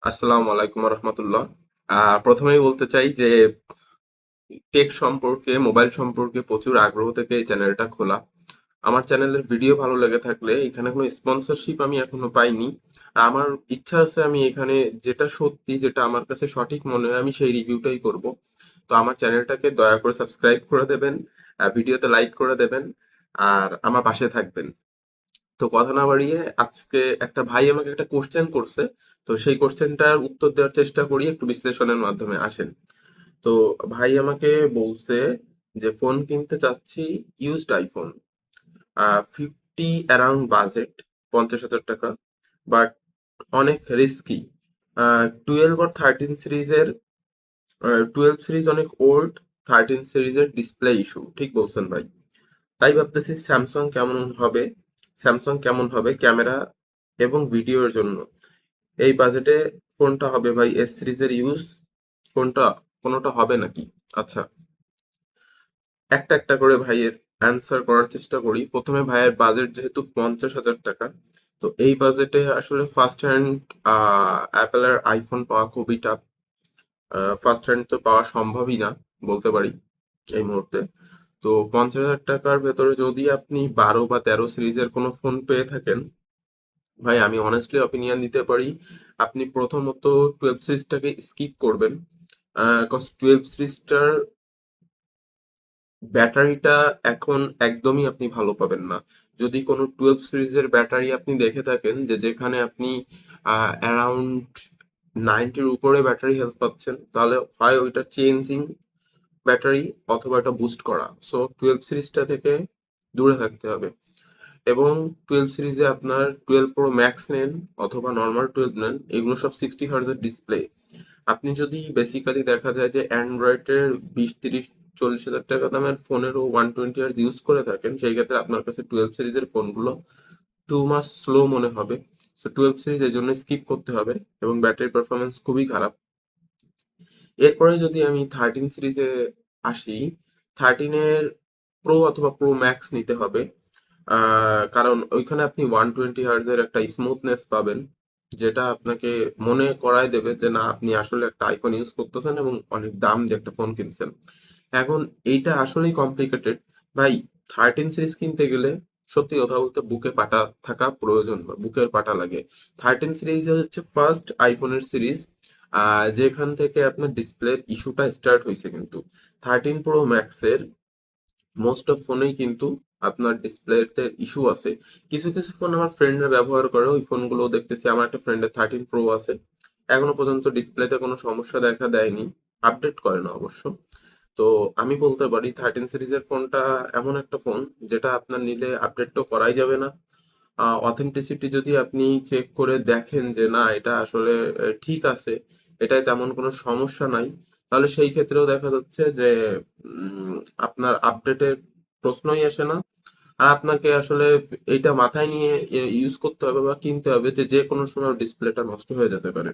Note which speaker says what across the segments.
Speaker 1: আসসালামু আলাইকুম রহমতুল্লাহ। প্রথমেই বলতে চাই যে টেক সম্পর্কে, মোবাইল সম্পর্কে প্রচুর আগ্রহ থেকে এই চ্যানেলটা খোলা। আমার চ্যানেলের ভিডিও ভালো লেগে থাকলে এখানে কোনো স্পন্সরশিপ আমি এখনো পাইনি। আমার ইচ্ছা আছে আমি এখানে যেটা সত্যি, যেটা আমার কাছে সঠিক মনে হয় আমি সেই রিভিউটাই করব। তো আমার চ্যানেলটাকে দয়া করে সাবস্ক্রাইব করে দেবেন, ভিডিওতে লাইক করে দেবেন, আর আমার পাশে থাকবেন। তো কথা না বাড়িয়ে আজকে একটা ভাই আমাকে একটা কোশ্চেন করছে। তো সেই কোশ্চেনটার উত্তর দেওয়ার চেষ্টা করি একটু বিশ্লেষণের মাধ্যমে। আসেন। তো ভাই আমাকে বলছে যে ফোন কিনতে চাচ্ছি, ইউজড আইফোন, 50 বাজেট, 50,000 টাকা, বাট অনেক রিস্কি। 12 or 13 সিরিজের, 12 সিরিজ অনেক ওল্ড, 13 সিরিজের ডিসপ্লে ইস্যু। ঠিক বলছেন ভাই। তাই ভাবতেছি স্যামসাং কেমন হবে ক্যামেরা এবং ভিডিওর জন্য। এই বাজেটে কোনটা হবে ভাই? এস সিরিজের ইউজ কোনটা? কোনোটা হবে নাকি? আচ্ছা, একটা একটা করে ভাইয়ের অ্যান্সার করার চেষ্টা করি। প্রথমে ভাইয়ের বাজেট যেহেতু 50,000 টাকা, তো এই বাজেটে আসলে ফার্স্ট হ্যান্ড অ্যাপেলের আইফোন পাওয়া খুবই টাফ। ফার্স্ট হ্যান্ড তো পাওয়া সম্ভবই না বলতে পারি এই মুহূর্তে। তো 50,000 টাকার ভেতরে যদি আপনি 12 বা 13 সিরিজের কোনো ফোন পেয়ে থাকেন, ভাই আমি অনেস্টলি অপিনিয়ন দিতে পারি আপনি প্রথমত 12 সিরিজটাকে স্কিপ করবেন। কজ 12 সিরিজটার ব্যাটারিটা এখন একদমই আপনি ভালো পাবেন না। যদি কোনো 12 সিরিজের ব্যাটারি আপনি দেখে থাকেন যে যেখানে আপনি অ্যারাউন্ড 90-র উপরে ব্যাটারি হেলথ পাচ্ছেন, তাহলে হয় ওইটা চেঞ্জিং ব্যাটারি অথবা এটা বুস্ট করা। সো 12 সিরিজটা থেকে দূরে থাকতে হবে। এবং 12 সিরিজে আপনার 12 প্রো ম্যাক্স নেন অথবা নর্মাল 12 নেন, এগুলো সব 60 হার্জের ডিসপ্লে। আপনি যদি বেসিক্যালি দেখা যায় যে অ্যান্ড্রয়েডের 20, 30, 40 হাজার টাকা দামের ফোনেরও 120 হার্জ ইউজ করে থাকেন, সেই ক্ষেত্রে আপনার কাছে 12 সিরিজের ফোনগুলো টু মাস স্লো মনে হবে। সো 12 সিরিজ এই জন্য স্কিপ করতে হবে এবং ব্যাটারি পারফরমেন্স খুবই খারাপ। এরপরে যদি আমি 13 সিরিজে আসি, 13-এর প্রো অথবা প্রো ম্যাক্স নিতে হবে। কারণ ওইখানে আপনি 120 হার্জের একটা স্মুথনেস পাবেন, যেটা আপনাকে মনে করায় দেবে যে না, আপনি আসলে একটা আইফোন ইউজ করতেছেন এবং অনেক দাম দিয়ে একটা ফোন কিনছেন। এখন এইটা আসলেই কমপ্লিকেটেড ভাই। 13 সিরিজ কিনতে গেলে সত্যি কথা বলতে বুকে পাটা থাকা প্রয়োজন, বা বুকের পাটা লাগে। 13 সিরিজ হচ্ছে ফার্স্ট আইফোনের সিরিজ যেখান থেকে আপনার ডিসপ্লের ইস্যুটা স্টার্ট হয়েছে। কিন্তু 13 প্রো ম্যাক্সের মোস্ট অফ ফোনেই কিন্তু আপনার ডিসপ্লেতে ইস্যু আছে। কিছু কিছু ফোন আমার ফ্রেন্ডরা ব্যবহার করে, ওই ফোনগুলো দেখতেছি। আমার একটা ফ্রেন্ডের 13 প্রো আছে, এখনো পর্যন্ত ডিসপ্লেতে কোনো সমস্যা দেখা দেয়নি, আপডেট করে না অবশ্য। তো আমি বলতে পারি 13 সিরিজের ফোনটা এমন একটা ফোন যেটা আপনার নিলে আপডেট তো করাই যাবে না। অথেন্টিসিটি যদি আপনি চেক করে দেখেন যে না, এটা আসলে ঠিক আছে, এটায় তেমন কোনো সমস্যা নাই, তাহলে সেই ক্ষেত্রেও দেখা যাচ্ছে যে উম, আপনার আপডেটের প্রশ্নই আসে না। আর আপনাকে আসলে এইটা মাথায় নিয়ে ইউজ করতে হবে বা কিনতে হবে যে যে কোনো সময় ডিসপ্লেটা নষ্ট হয়ে যেতে পারে।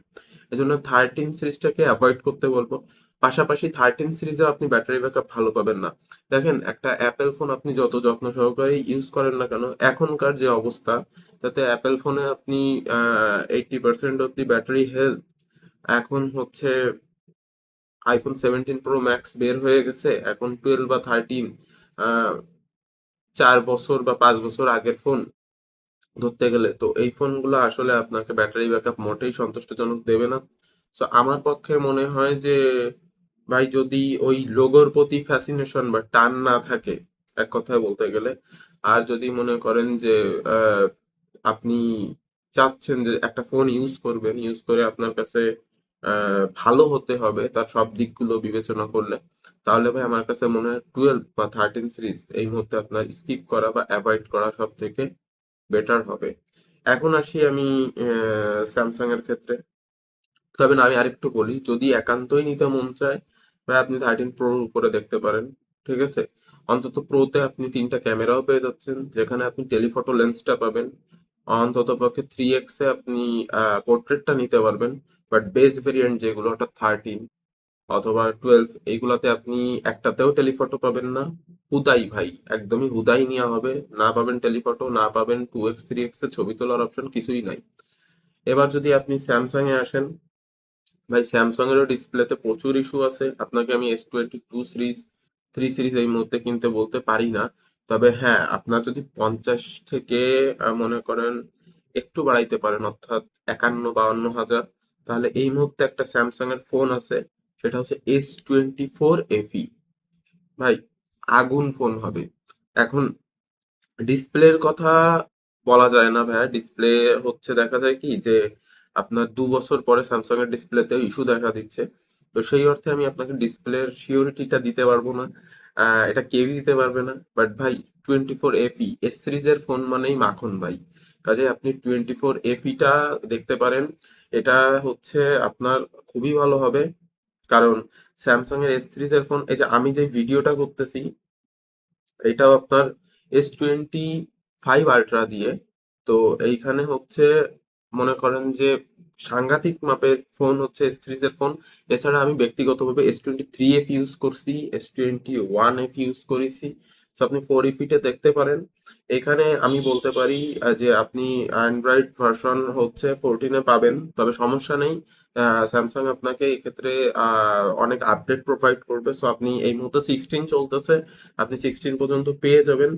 Speaker 1: এজন্য 13 সিরিজটাকে অ্যাভয়েড করতে বলবো। পাশাপাশি 13 সিরিজে আপনি ব্যাটারি ব্যাকআপ ভালো পাবেন না। দেখেন, একটা অ্যাপেল ফোন আপনি যত যত্ন সহকারে ইউজ করেন না কেন, এখনকার যে অবস্থা, তাতে অ্যাপেল ফোনে আপনি 80% অব্দি ব্যাটারি হেলথ। এখন হচ্ছে iPhone 17 Pro Max বের হয়ে গেছে, এখন 12 বা 13, 4 বছর বা 5 বছর আগের ফোন ধরতে গেলে। তো এই ফোনগুলো আসলে আপনাকে ব্যাটারি ব্যাকআপ মোটেই সন্তুষ্টজনক দেবে না। তো আমার পক্ষে মনে হয় যে ভাই, যদি ওই লোগোর প্রতি ফ্যাসিনেশন বা টান না থাকে, এক কথায় বলতে গেলে, আর যদি মনে করেন যে আহ, আপনি চাচ্ছেন যে একটা ফোন ইউজ করবেন, ইউজ করে আপনার কাছে ভালো হতে হবে তার সব দিকগুলো বিবেচনা করলে, তাহলে ভাই আমার কাছে মনে হয় 12 বা 13 সিরিজ এই মুহূর্তে আপনার স্কিপ করা বা অ্যাভয়েড করা সব থেকে বেটার হবে। এখন আসি আমি স্যামসাং এর ক্ষেত্রে। তবে না, আমি আরেকটু বলি, যদি একান্তই নিতে মন চায় ভাই, আপনি 13 প্রোর উপরে দেখতে পারেন। ঠিক আছে? অন্তত প্রোতে আপনি 3টা ক্যামেরাও পেয়ে যাচ্ছেন, যেখানে আপনি টেলিফটো লেন্সটা পাবেন। অন্তত পক্ষে 3x-এ আপনি পোর্ট্রেটটা নিতে পারবেন। বাট বেস ভেরিয়েন্ট যেগুলো, অর্থাৎ 13 অথবা 12, এইগুলাতে আপনি একটাতেও টেলিফটো পাবেন না। হুদাই ভাই, একদমই হুদাই নেওয়া হবে। না পাবেন টেলিফটো, না পাবেন 2x 3x এ ছবি তোলার অপশন, কিছুই নাই। এবার যদি আপনি স্যামসাং এ আসেন, ভাই স্যামসাং এরও ডিসপ্লেতে প্রচুর ইস্যু আছে। আপনাকে আমি S22 সিরিজ 3 সিরিজ এই মুহূর্তে কিনতে বলতে পারি না। তবে হ্যাঁ, আপনার যদি 50 থেকে মনে করেন একটু বাড়াইতে পারেন, অর্থাৎ 51-52 হাজার, তাহলে এই মুহূর্তে একটা স্যামসাং এর ফোন আছে, সেটা হচ্ছে S24 FE। ভাই আগুন ফোন হবে। এখন ডিসপ্লের কথা বলা যায় না ভাইয়া। ডিসপ্লে হচ্ছে দেখা যায় কি যে আপনার 2 বছর পরে স্যামসাং এর ডিসপ্লেতেও ইস্যু দেখা দিচ্ছে। তো সেই অর্থে আমি আপনাকে ডিসপ্লের সিওরিটিটা দিতে পারবো না। এটা কেউই দিতে পারবে না। বাট ভাই 24 FE এস সিরিজের ফোন মানেই মাখন ভাই। কাজে আপনি 24 FE টা দেখতে পারেন। এটা হচ্ছে আপনার খুবই ভালো হবে। কারণ স্যামসাং এর এস সিরিজের ফোন, এই যে আমি যে ভিডিওটা করতেছি, এটাও আপনার S25 আলট্রা দিয়ে। তো এইখানে হচ্ছে মনে করেন যে সাংঘাতিক মাপের ফোন হচ্ছে এস সিরিজের ফোন। এছাড়া আমি ব্যক্তিগতভাবে S23 ইউজ করছি, S21 ইউজ করেছি। তো আপনি 4 দেখতে পারেন। এখানে আমি বলতে পারি যে আপনি অ্যান্ড্রয়েড ভার্সন হচ্ছে 14 পাবেন, তবে সমস্যা নেই। স্যামসাং আপনাকে এক্ষেত্রে অনেক আপডেট প্রোভাইড করবে। সো আপনি এই মুহূর্তে 16 চলতেছে, আপনি 16 পর্যন্ত পেয়ে যাবেন।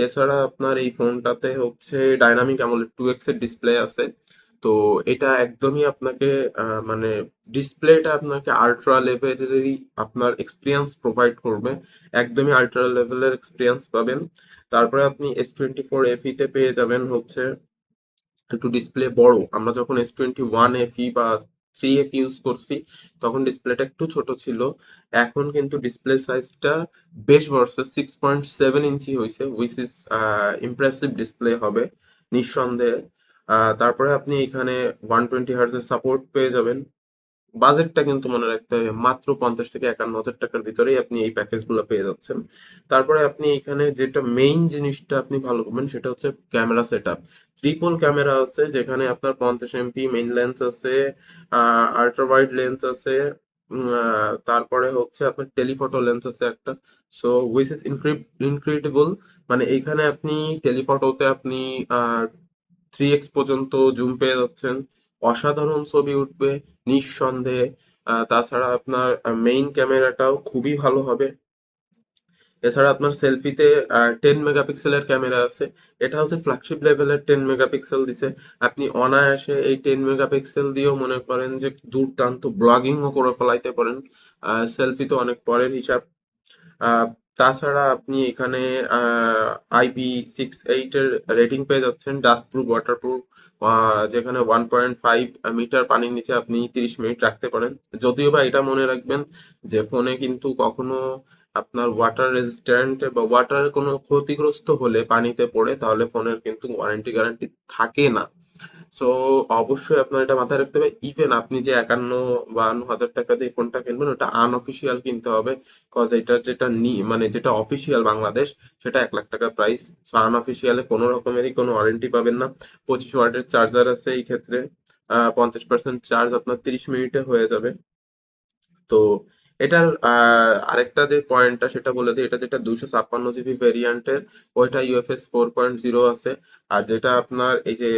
Speaker 1: এছাড়া আপনার এই ফোনটাতে হচ্ছে ডাইনামিক অ্যামোলেড 2x এর ডিসপ্লে আছে। তো এটা একদমই আপনাকে মানে ডিসপ্লেটা আপনাকে আল্ট্রা লেভেলেরই আপনার এক্সপিরিয়েন্স প্রোভাইড করবে। একদমই আল্ট্রা লেভেলের এক্সপিরিয়েন্স পাবেন। তারপরে আপনি S24 FE তে পেয়ে যাবেন হচ্ছে একটু ডিসপ্লে বড়। আমরা যখন S21 FE বা 3 FE ইউজ করছি, তখন ডিসপ্লেটা একটু ছোট ছিল। এখন কিন্তু ডিসপ্লে সাইজটা বেশ বড়, 6.7 ইঞ্চি হয়েছে, উইচ ইজ ইমপ্রেসিভ ডিসপ্লে হবে নিঃসন্দেহে। তারপরে আপনি এখানে 120 হার্জের সাপোর্ট পেয়ে যাবেন। বাজেটটা কিন্তু মনে রাখতে হবে মাত্র 50 থেকে 51 হাজার টাকার ভিতরেই আপনি এই প্যাকেজগুলো পেয়ে যাচ্ছেন। তারপরে আপনি এখানে যেটা মেইন জিনিসটা আপনি ভালো পাবেন সেটা হচ্ছে ক্যামেরা সেটআপ। ট্রিপল ক্যামেরা আছে, যেখানে আপনার 50 MP মেইন লেন্স আছে, আল্ট্রা ওয়াইড লেন্স আছে, তারপরে হচ্ছে আপনার টেলিফটো লেন্স আছে একটা। So which is incredible. মানে এইখানে আপনি টেলিফটোতে আপনি 3x পর্যন্ত জুম পেয়ে যাচ্ছেন। অসাধারণ ছবি উঠবে নিঃসন্দেহে। তাছাড়া আপনার মেইন ক্যামেরাটাও খুবই ভালো হবে। এছাড়া আপনার সেলফিতে 10 মেগাপিক্সেলের ক্যামেরা আছে। এটা হচ্ছে ফ্ল্যাগশিপ লেভেলের 10 মেগাপিক্সেল দিছে। আপনি অনায়াসে এই 10 মেগাপিক্সেল দিয়েও মনে করেন যে দুর্দান্ত ব্লগিংও করে ফেলাইতে পারেন। সেলফি তো অনেক পরের হিসাব। আহ, তাছাড়া আপনি এখানে IP68 এর রেটিং পেয়ে যাচ্ছেন, ডাস্ট প্রুফ, ওয়াটার প্রুফ, যেখানে 1.5 মিটার পানির নিচে আপনি 30 মিনিট রাখতে পারেন। যদিও বা এটা মনে রাখবেন যে ফোনে কিন্তু কখনো আপনার ওয়াটার রেজিস্ট্যান্ট বা ওয়াটার কোনো ক্ষতিগ্রস্ত হলে পানিতে পড়ে, তাহলে ফোনের কিন্তু ওয়ারেন্টি গ্যারান্টি থাকে না। সো অবশ্যই আপনার এটা মাথায় রাখতে হবে। ইভেন আপনি যে 51-52 হাজার টাকা দিয়ে ফোনটা কিনবেন, ওটা আনঅফিসিয়াল কিনতে হবে। কজ এটার যেটা মানে যেটা অফিসিয়াল বাংলাদেশ, সেটা 1 লাখ টাকা প্রাইস। সো আনঅফিসিয়ালে কোনো রকমেরই কোনো ওয়ারেন্টি পাবেন না। 25 ওয়াটের চার্জার আছে এই ক্ষেত্রে। 50% চার্জ আপনার 30 মিনিটে হয়ে যাবে। তো এটার আরেকটা যে পয়েন্টটা সেটা বলে দিই, এটা যেটা 256 জিবি ভেরিয়েন্টের, ওইটা UFS 4.0 আছে। আর যেটা আপনার এই যে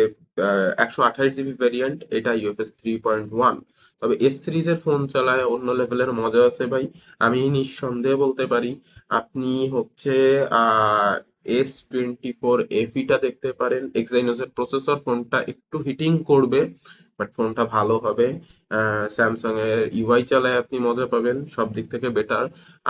Speaker 1: 128 জিবি ভেরিয়েন্ট, এটা UFS 3.1। তবে এস সিরিজের ফোন চালায় অন্য লেভেলের মজা আছে ভাই। আমি নিঃসন্দেহে বলতে পারি আপনি হচ্ছে S24 FE টা দেখতে পারেন। এক্সাইনোসের প্রসেসর, ফোনটা একটু হিটিং করবে, বাট ফোনটা ভালো হবে। স্যামসাং এর ইউআই চালায় আপনি মজা পাবেন, সব দিক থেকে বেটার।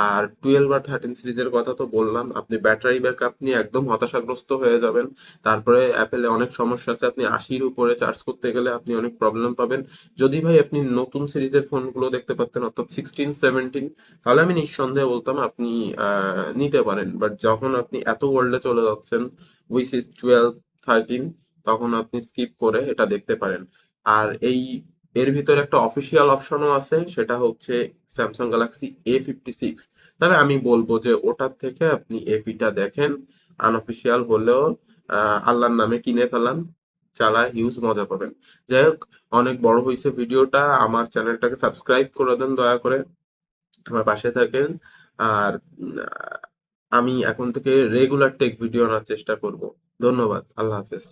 Speaker 1: আর 12 আর 13 সিরিজের কথা তো বললাম, আপনি ব্যাটারি ব্যাকআপ নিয়ে একদম হতাশাগ্রস্ত হয়ে যাবেন। তারপরে অ্যাপেলে অনেক সমস্যা আছে, আপনি 80-র উপরে চার্জ করতে গেলে আপনি অনেক প্রবলেম পাবেন। যদি ভাই আপনি নতুন সিরিজের ফোনগুলো দেখতে পারতেন, অর্থাৎ 16-17, তাহলে আমি নিঃসন্দেহে বলতাম আপনি নিতে পারেন। বাট যখন আপনি এত ওয়ার্ল্ডে চলে যাচ্ছেন, উইচ ইজ 12-13, তখন আপনি স্কিপ করে এটা দেখতে পারেন। আর এর ভিতরে একটা অফিসিয়াল অপশনও আছে, সেটা হচ্ছে স্যামসাং গ্যালাক্সি A56। তবে আমি বলবো যে ওটার থেকে আপনি এফিটা দেখেন। আনঅফিসিয়াল হলেও আল্লাহর নামে কিনে ফেলান, চালায় হিউজ মজা পাবেন। যাই হোক, অনেক বড় হয়েছে ভিডিওটা। আমার চ্যানেলটাকে সাবস্ক্রাইব করে দেন দয়া করে, আমার পাশে থাকেন। আর আমি এখন থেকে রেগুলার টেক ভিডিও আনার চেষ্টা করব। ধন্যবাদ। আল্লাহ হাফেজ।